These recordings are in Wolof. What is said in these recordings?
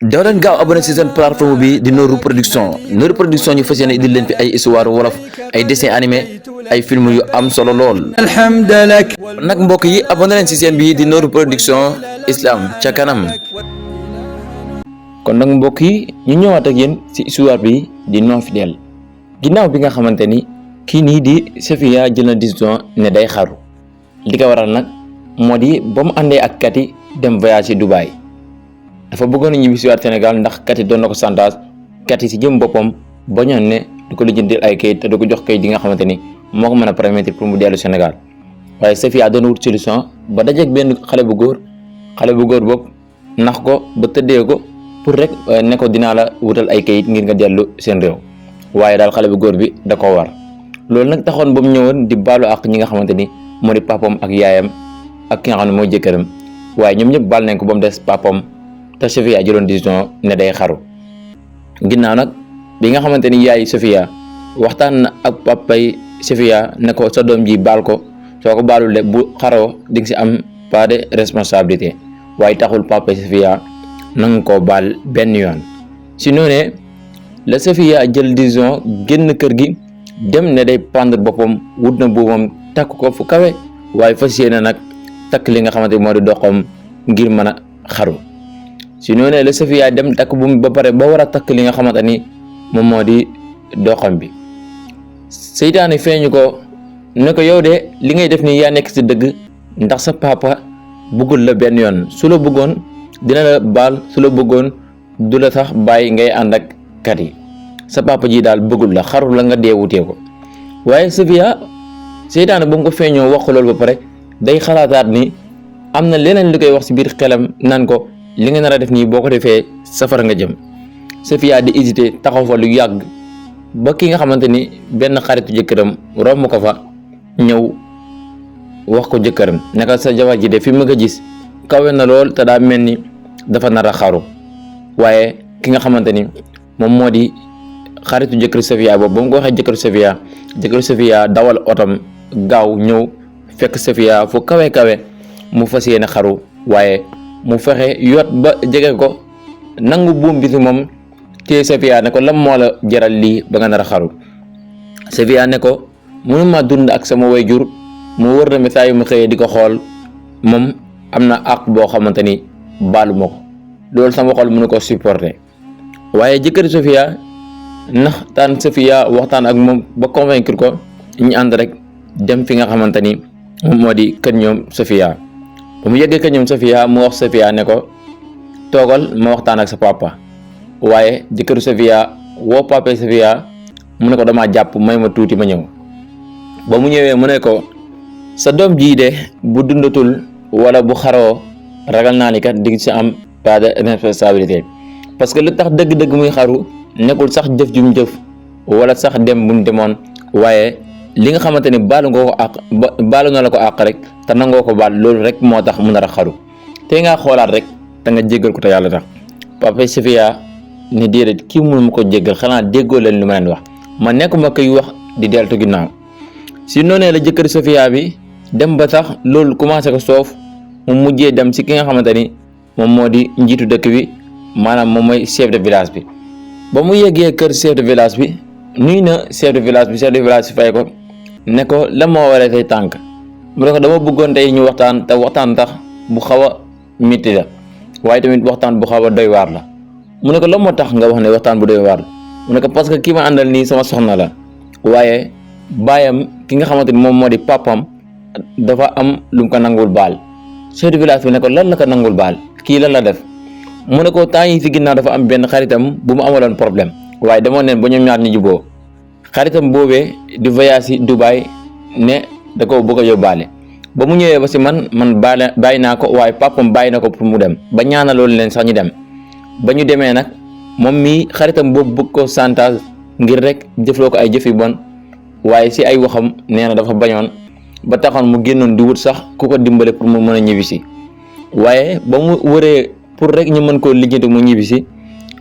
daw leen gaaw abonné ci seen plateforme bi di Nooru Production ñu fas yéene indil leen fi ay histoire wolof ay dessin animé ay film yu am solo lool. alhamdulillah nag mbokk yi abonné leen ci seen bi di Nooru Production islam ca kanam. kon nag mbokk yi ñu ñëwaat ak yéen ci histoire bi di non fidèle ginnaaw bi nga xamante ni kii nii di Safia jël na décision ne day xaru li ko waral nag moo di ba mu àndee ak Kati dem voyage ci Dubaï. dafa bëggoon a ñibbi si waat Sénégal ndax Kati doon na ko chantage Kati si jëm boppam bañoon ne du ko lijjantil ay kayit te du ko jox kayit yi nga xamante ni moo ko mën a permettre pour mu dellu Sénégal waaye Safia doon wut solution ba dajeeg benn xale bu góor boobu nax ko ba tëddee ko pour rek ne ko dinaa la wutal ay kayit ngir nga dellu seen réew waaye daal xale bu góor bi da koo war loolu nag taxoon ba mu ñëwoon di baalu ak ñi nga xamante ni moo di papam ak yaayam ak ki nga xam ne mooy jëkkëram waaye ñoom ñëpp baal nañ ko ba mu des papam te Safia jëloon décision ne day xaru ginnaaw nag bi nga xamante ni yaay Safia waxtaan na ak papay Safia ne ko sa doom ji baal ko soo ko baalul bu xaroo di nga si am pas de responsabilité waaye taxul papay Safia nanga koo baal benn yoon si noonee la Safia jël décision génn kër gi dem ne day pendre boppam wut na buumam takk ko fu kawe waaye fas yéene nag takk li nga xamante moo di doxam ngir mën a xaru si noonu la Safia dem takk bu ba pare ba war a takk li nga xamante ni moom moo di doxam bi seytaane feeñu ko ne ko yow de li ngay def nii yaa nekk si dëgg ndax sa papa bëggul la benn yoon su la bëggoon dina la baal su la bëggoon du la sax bàyyi ngay ànd ak kat yi sa papa ji daal bëggul la xaru la nga dee wutee ko waaye Safia seytaane ba mu ko feeñoo wax ko loolu ba pare day xalaataat ni am na leneen li koy wax si biir xelam naan ko li nga nar a def nii boo ko defee safara nga jëm Safia di hésité taxaw fa lu yàgg ba ki nga xamante ni benn xaritu jëkkëram romb ko fa ñëw wax ko jëkkëram naka sa jabar ji de fi ma ko gis kawe na lool te daa mel ni dafa nar a xaru waaye ki nga xamante ni moom moo di xaritu jëkkër Safia boobu ba mu ko waxee jëkkër Safia dawal otom gaaw ñëw fekk Safia fu kawe mu fas yéene xaru waaye mu fexe yot ba jege ko nangu buum bi si moom te Safia ne ko lan moo la jaral lii ba nga nar a xaru Safia ne ko mënuma dund ak sama wayjur mu wër na mi saa yu ma xëyee di ko xool moom am na àq boo xamante ni baalu ma ko loolu sama xol mënu ko supporter waaye jëkkër Safia naxtaan Safia waxtaan ak moom ba convaincre ko ñu ànd rek dem fi nga xamante ni moom moo di kër ñoom Safia ba mu yeggee kër ñoom Safia mu wax Safia ne ko toogal ma waxtaan ak sa papa waaye jëkkëru Safia woo papa Safia mu ne ko damaa jàpp may ma tuuti ma ñëw ba mu ñëwee mu ne ko sa doom jii de bu dundatul wala bu xaroo ragal naa ni kat di ci am pas de responsabilité parce que lu tax dëgg-dëgg muy xaru nekkul sax jëf ju mu jëf wala sax dem bu mu demoon waaye li nga xamante ni baalu nga ko àq baalu na la ko àq rek te nangoo ko baal loolu rek moo tax mu nar a xaru te ngaa xoolaat rek te nga jéggal ko te yàlla tax papa Safia ni déedéet kii mënu ma ko jéggal xanaa déggoo leen lu ma leen wax ma nekkuma koy wax di deltu ginnaaw si noonee la jëkkër Safia bi dem ba tax loolu commencé ko soof mu mujjee dem si ki nga xamante ni moom moo di njiitu dëkk bi maanaam moom mooy chef de village bi ba mu yeggee kër chef de village bi nuy na chef de village bi fay ko ne ko la moo waree tey tànk mu ne ko dama bëggoon tey ñu waxtaan te waxtaan tax bu xaw a métti la waaye tamit waxtaan bu xaw a doy waar la mu ne ko la moo tax nga wax ne waxtaan bu doy waar la mu ne ko parce que kii ma àndal nii sama soxna la waaye baayam ki nga xamante ni moom moo di papam dafa am lu mu ko nangul baal chef de village bi ne ko lan la ko nangul baal kii lan la def mu ne ko temps yi si ginnaaw dafa am benn xaritam bu mu amaloon problème waaye demoon neen ba ñoom ñaar ñu juboo xaritam boobee di voyage yi Dubaï ne da ko bëgg a yóbbaale ba mu ñëwee ba si man bàyyi naa ko waaye papam bàyyi na ko pour mu dem ba ñaanaloon leen sax ñu dem ba ñu demee nag moom mii xaritam boobu bëgg ko chantage ngir rek jëfloo ko ay jëf yu bon waaye si ay waxam nee na dafa bañoon ba taxoon mu génnoon di wut sax ku ko dimbale pour mu mën a ñibbisi waaye ba mu wëree pour rek ñu mën koo lijjanti mu ñibbisi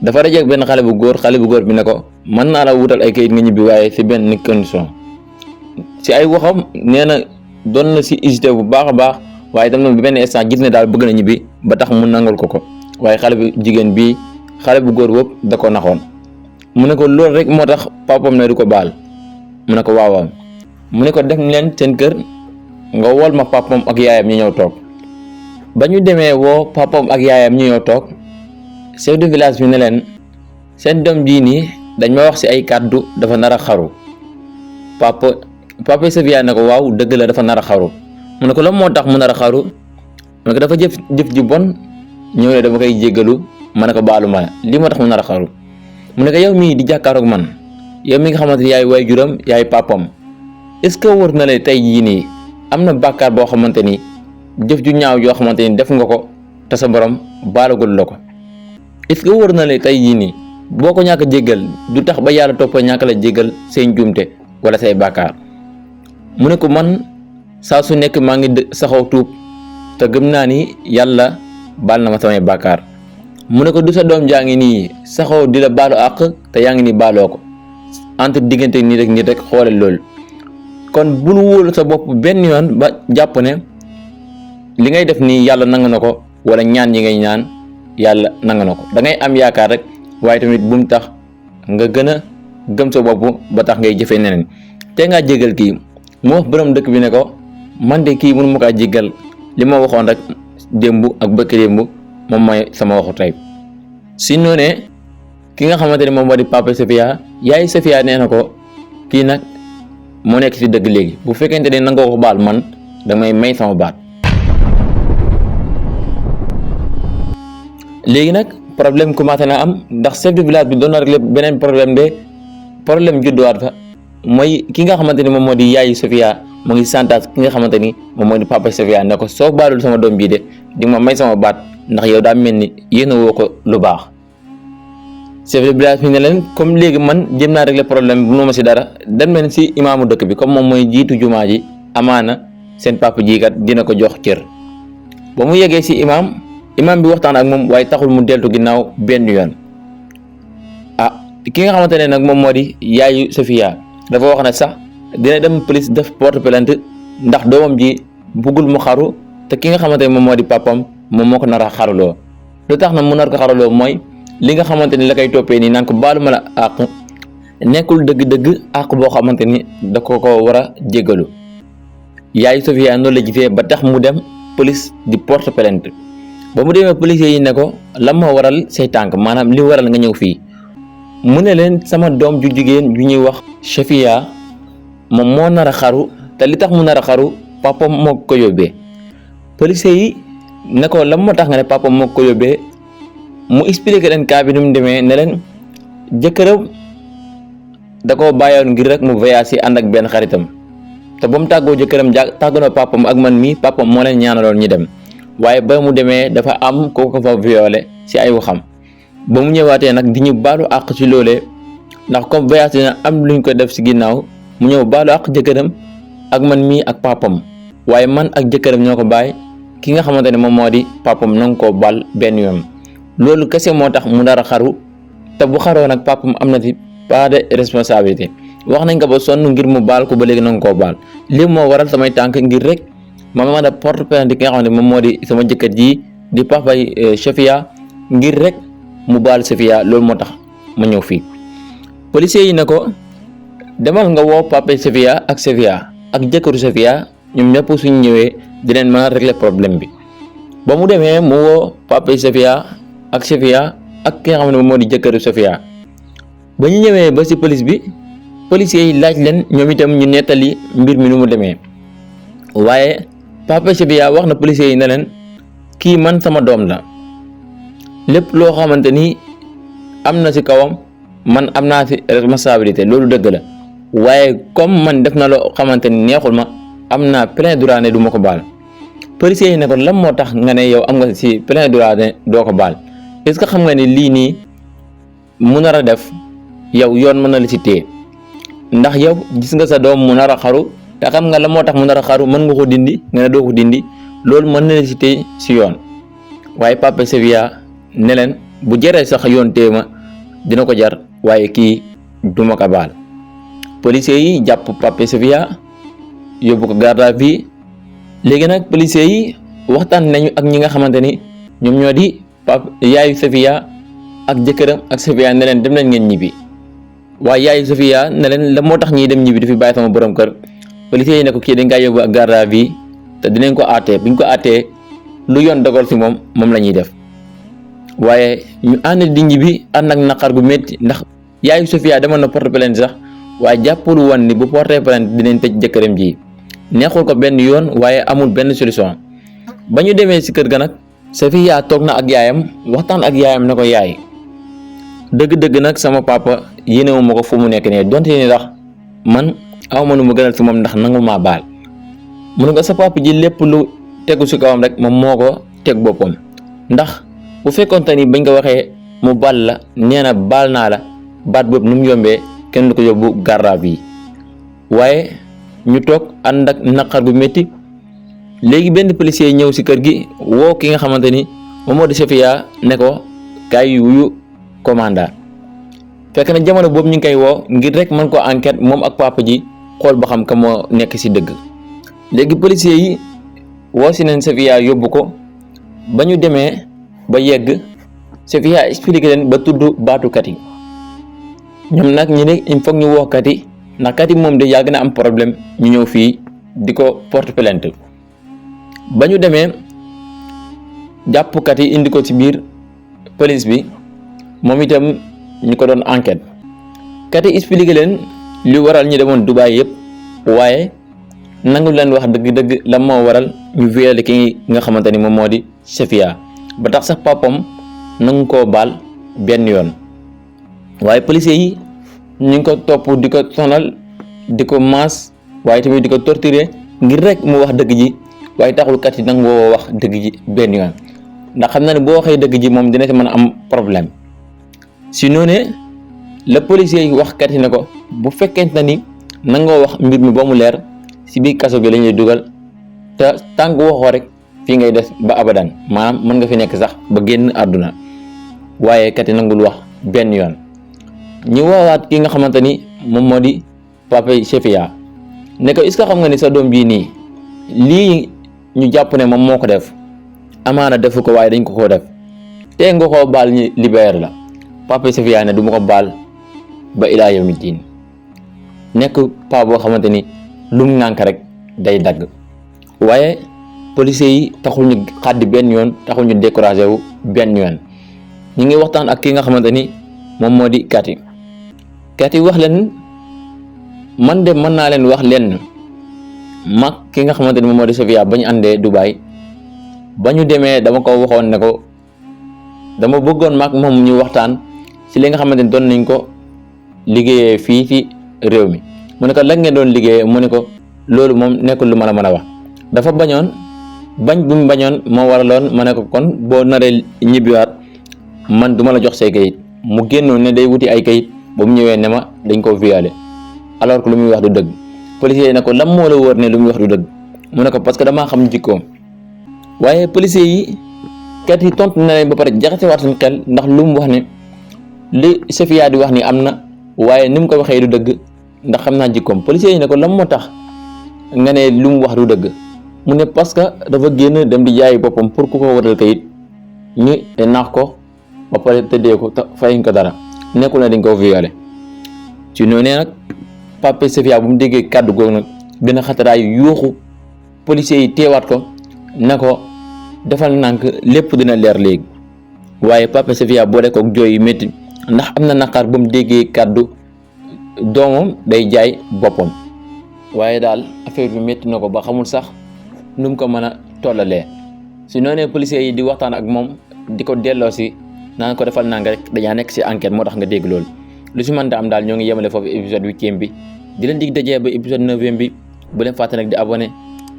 dafa dajeeg benn xale bu góor bi ne ko mën naa la wutal ay kayit nga ñibbi waaye si benn condition si ay waxam nee na doon na si hésité bu baax a baax waaye tam na benn instant gis ne daal bëgg na ñibbi ba tax mu nangul ko waaye xale bu jigéen bii xale bu góor boobu da ko naxoon. mu ne ko loolu rek moo tax papam ne du ko baal. mu ne ko waawaaw. mu ne ko def leen seen kër nga wol ma papam ak yaayam ñu ñëw toog. ba ñu demee woo papam ak yaayam ñu ñëw toog chef de village bi ne leen seen doom jii nii dañ ma wax ci ay kàddu dafa nar a xaru. papa Safia ne ko waaw dëgg la dafa nar a xaru. mu ne ko lan moo tax mu nar a xaru. mu ne ko dafa jëf ji bon ñëw ne dama koy jéggalu. ma ne ko baalu ma lii moo tax mu nar a xaru. mu ne ko yow mii di jàkkaaroog man yow mi nga xamante ni yaay waajuram yaay papam est-ce que wër na la tey jii nii am na bàkkaar boo xamante ni jëf ju ñaaw yoo xamante ni def nga ko te sa borom baalagul la ko. est-ce que wër na la tey jii nii boo ko ñàkk a jéggal du tax ba yàlla topp ñàkk la jéggal say njuumte wala say bàkkaar. mu ne ko man saa su nekk maa ngi saxaw tuub te gëm naa ni yàlla baal na ma samay bàkkaar. mu ne ko du sa doom jaa ngi nii saxaw di la baalu àq te yaa ngi nii baaloo ko entre diggante nit ak nit rek xoolal loolu. kon bul wóolu sa bopp benn yoon ba jàpp ne li ngay def nii yàlla nangu na ko wala ñaan yi ngay ñaan yàlla nangu na ko. da ngay am yaakaar rek waaye tamit bu mu tax nga gën a gëm sa bopp ba tax ngay jëfee neneen. te ngaa jégal kii mu wax borom dëkk bi ne ko man de kii mënu ma kaa jégal li ma waxoon rek démb ak bëkk démb moom mooy sama waxu tey. si noonee ki nga xamante ne moom moo di papa Safia yaay Safia nee na ko kii nag moo nekk ci dëgg léegi bu fekkente ne nangoo ko baal man damay may sama baat. léegi nag problème commencé na am ndax chef de village bi doon na régler beneen problème judduwaat fa mooy ki nga xamante ni moom moo di yaayu Safia mu ngi santaas ki nga xamante ni moom moo di papa Safia ne ko soo baalul sama doom bii de di ma may sama baat ndax yow daa mel ni yéen a woo ko lu baax. chef de village bi ne leen comme léegi man jëm naa régler problème bu ma si dara dem leen si imaamu dëkk bi comme moom mooy jiitu jumaa ji amaana seen papa ji kat dina ko jox cër. ba mu yeggee si imaam bi waxtaan ak moom waaye taxul mu deltu ginnaaw benn yoon. ki nga xamante ne nag moom moo di yaayu Safia dafa wax ne sax dina dem police def porte plainte ndax doomam ji buggul mu xaru te ki nga xamante ne moom moo di papam moom moo ko nar a xaruloo. lu tax na mu nar ko xaruloo mooy li nga xamante ni la koy toppee nii naan ko baalu ma la àq nekkul dëgg-dëgg àq boo xamante ni da ko war a jéggalu. yaayu Safia noonu la gisee ba tax mu dem police di porte plainte. ba mu demee policier yi ne ko lan moo waral say tànk maanaam li waral nga ñëw fii. mu ne leen sama doom ju jigéen ju ñuy wax Safia moom moo nar a xaru te li tax mu nar a xaru papa moo ko yóbbee. policier yi ne ko lan moo tax nga ne papa moo ko yóbbee mu expliqué leen cas bi ni mu demee ne leen jëkkëram da koo bàyyoon ngir rek mu voyage ànd ak benn xaritam te ba mu tàggoo jëkkëram tàggoo na papam ak man mi papam moo leen ñaanaloon ñu dem waaye ba mu demee dafa am koo ko fa violé ci ay waxam. ba mu ñëwaatee nag di ñu baalu àq ci loolee ndax comme voyage dina am luñ ko def ci ginnaaw mu ñëw baalu àq jëkkëram ak man mii ak papam waaye man ak jëkkëram ñoo ko bàyyi ki nga xamante ne moom moo di papam na nga koo baal benn yoon. loolu kese moo tax mu dara xaru te bu xaroo nag papam am na ci pas de responsabilité wax nañ ko ba sonn ngir mu baal ko ba léegi na nga koo baal. lii moo waral samay tànk ngir rek ma mën a porte plainte ki nga xam ne moom moo di sama jëkkër ji di papa Safia ngir rek mu baal Safia loolu moo tax ma ñëw fii. policiers yi ne ko demal nga woo papa Safia ak jëkkëru Safia ñoom ñëpp suñ ñëwee dinañ mën a régler problème bi. ba mu demee mu woo papa Safia ak ki nga xam ne moom moo di jëkkëru Safia. ba ñu ñëwee ba ci police bi policiers yi laaj leen ñoom itam ñu nettali mbir mi nu mu demee waaye papa Safia wax na policiers yi ne leen kii man sama doom la. lépp loo xamante ni am na ci kawam man am naa ci responsabilité loolu dëgg la waaye comme man def na loo xamante ni neexul ma am naa plein droit ne du ma ko baal. policiers yi ne ko lan moo tax nga ne yow am nga ci plein droit ne doo ko baal est-ce que xam nga ni lii nii mu nar a def yow yoon mën na la ci téye ndax yow gis nga sa doom mu nar a xaru te xam nga la moo tax mu nar a xaru mën nga ko dindi nga ne doo ko dindi loolu mën na la ci téye ci yoon. waaye papa Safia ne leen bu jëree sax yoon téema dina ko jar waaye kii duma ko baal. policiers yi jàpp papa Safia yóbbu ko garde à vue. léegi nag policiers yi waxtaan nañu ak ñi nga xamante ni ñoom ñoo di yaayu Safia ak jëkkëram ak Sofia ne leen dem leen ngeen ñibbi waaye yaayu Sofia ne leen la moo tax ñiy dem ñibbi di fi bàyyi sama borom kër policiers yi ne ko kii dañ kaa yóbbu ak garde à vue te dinañ ko àttee buñ ko àttee lu yoon dogal ci moom la ñuy def waaye ñu ànd di ñibbi ànd ak naqar gu métti ndax yaayu Sofia demoon na porte plainte sax waaye jàppul woon ni bu porté plainte dinañ tëj jëkkëram ji neexul ko benn yoon waaye amul benn solution ba ñu demee ci kër ga nag Sofia toog na ak yaayam waxtaan ak yaayam ne ko yaay dëgg-dëgg nag sama papa yéenewu ma ko fu mu nekk nii donte ni ndax man aw ma nu mu gënal ci moom ndax nangu maa baal mu ne ko sa papa ji lépp lu tegu ci kawam rek moom moo ko teg boppam ndax bu fekkoonte ni bañ ko waxee mu baal la nee na baal naa la baat boobu nu mu yombee kenn du ko yóbbu garde à vue waaye ñu toog ànd ak naqar bu métti léegi benn policier ñëw ci kër gi woo ki nga xamante ni moom moo di Sofia ne ko kaay wuyu commandant fekk na jamono boobu ñu ngi koy woo ngir rek mën ko enquête moom ak papa ji xool ba xam ka moo nekk ci dëgg léegi policier yi woo ci neen Sofia yóbbu ko ba ñu demee ba yegg Sofia expliqué leen ba tudd baatu Kati ñoom nag ñu ne il faut ñu woo Kati ndax Kati moom de yàgg na am problème ñu ñëw fii di ko porte plainte ba ñu demee jàpp Kati indi ko ci biir police bi moom itam ñu ko doon enquête Kati expliqué leen li waral ñu demoon Dubaï yëpp waaye nangu leen wax dëgg-dëgg la moo waral ñu violé ki nga xamante ni moom moo di Sofia ba tax sax papam nangu koo baal benn yoon waaye policiers yi ñu ngi ko topp di ko sonal di ko maas waaye tamit di ko torturer ngir rek mu wax dëgg ji waaye taxul kat yi nangu woo wax dëgg ji benn yoon ndax xam na ne boo waxee dëgg ji moom dina ci mën a am problème si noonu la policiers yi wax kat yi ne ko bu fekkente na ni nangoo wax mbir mi ba mu leer si biir kaso bi la ñuy dugal te tànk waxoo rek fii ngay des ba abadan maanaam mën nga fi nekk sax ba génn àdduna waaye kat yi nangul wax benn yoon ñu woowaat ki nga xamante ni moom moo di papa Sofia ne ko est-ce que xam nga ni sa doom bii nii lii ñu jàpp ne moom moo ko def amaana defu ko waaye dañ ko koo def te nga koo baal ñu libéré la papa Sofia ne du ma ko baal ba ilaa yawmi diin nekk pa boo xamante ni lu mu ŋànk rek day dagg waaye policiers yi taxul ñu xàddi benn yoon taxul ñu découragé wu benn yoon ñu ngi waxtaan ak ki nga xamante ni moom moo di Kati wax leen man de mën naa leen wax leen mag ki nga xamante ni moom moo di Sofia ba ñu àndee Dubaï ba ñu demee dama ko waxoon ne ko dama bëggoon mag moom ñu waxtaan ci li nga xamante ni doon nañ ko liggéeyee fii ci réew mi mu ne ko lan ngeen doon liggéeyee mu ne ko loolu moom nekkul lu ma la mën a wax dafa bañoon bañ bu mu bañoon moo waraloon ma ne ko kon boo naree ñibbiwaat man duma la jox say kayit mu génnoon ne day wuti ay kayit ba mu ñëwee ne ma dañ ko violé alors que lu muy wax du dëgg policier yi ne ko lan moo la wóor ne lu muy wax du dëgg mu ne ko parce que damaa xam jikkoom waaye policier yi kat yi tontu na leen ba pare jaxasewaat suñu xel ndax lu mu wax ne li Sofia di wax ni am na waaye ni mu ko waxee du dëgg ndax xam naa jikkoom policier yi ne ko lan moo tax nga ne lu mu wax du dëgg mu ne parce que dafa génn dem di jaayi boppam pour ku ko waral kayit ñu naax ko ba pare tëddee ko te fayuñ ko dara nekkul na dañ ko violé ci noonu nag papa Sofia bu mu déggee kàddu googu nag gën a xataraay yuuxu policiers yi teewaat ko ne ko defal nànk lépp dina leer léegi waaye papa Sofia boole ko jooy yu métti ndax am na naqar ba mu déggee kàddu doomam day jaay boppam waaye daal affaire bi métti na ko ba xamul sax nu mu ko mën a tollalee si noonee policiers yi di waxtaan ak moom di ko delloo si naan ko defal nànk rek dañaa nekk si enquête moo tax nga dégg loolu lu si mënta am daal ñoo ngi yemale foofu épisode 8e bi di leen dig dajee ba épisode 9e bi bu leen fàtte nag di abonné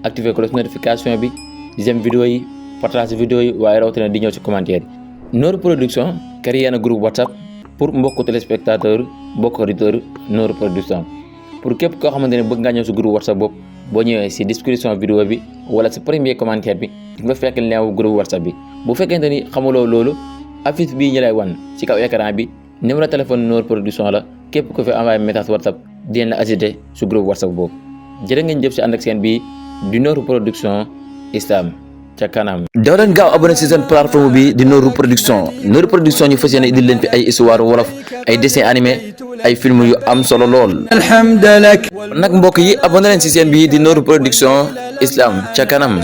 activer cloche notification bi j'aime vidéo yi partage vidéo yi waaye rawatina di ñëw si commentaire yi Noor Production créé na groupe WhatsApp pour mbokku téléspectateur mbokk auditeur Noor Production pour képp koo xamante ne bëgg ngaa ñëw si groupe WhatsApp boobu boo ñëwee si description vidéo bi wala si premier commentaire bi di nga fekk lien groupe WhatsApp bi bu fekkente ni xamuloo loolu affiche bii ñu lay wan ci kaw écran bi numéro téléphone Noor Production la képp ko fi envoyé message WhatsApp dinañ la ajouté su groupe WhatsApp boobu jërë ngeen jëf si ànd ak seen bii di Noor Production Islam ca kanam. daw leen gaaw abonné ci seen plateforme bi di Nooru Production. Nooru Production ñu fas yéene indil leen fi ay histoire wolof, ay dessin animé, ay film yu am solo lool. alhamdulillah. nag mbokk yi abonné leen ci seen bi di Nooru Production Islam ca kanam.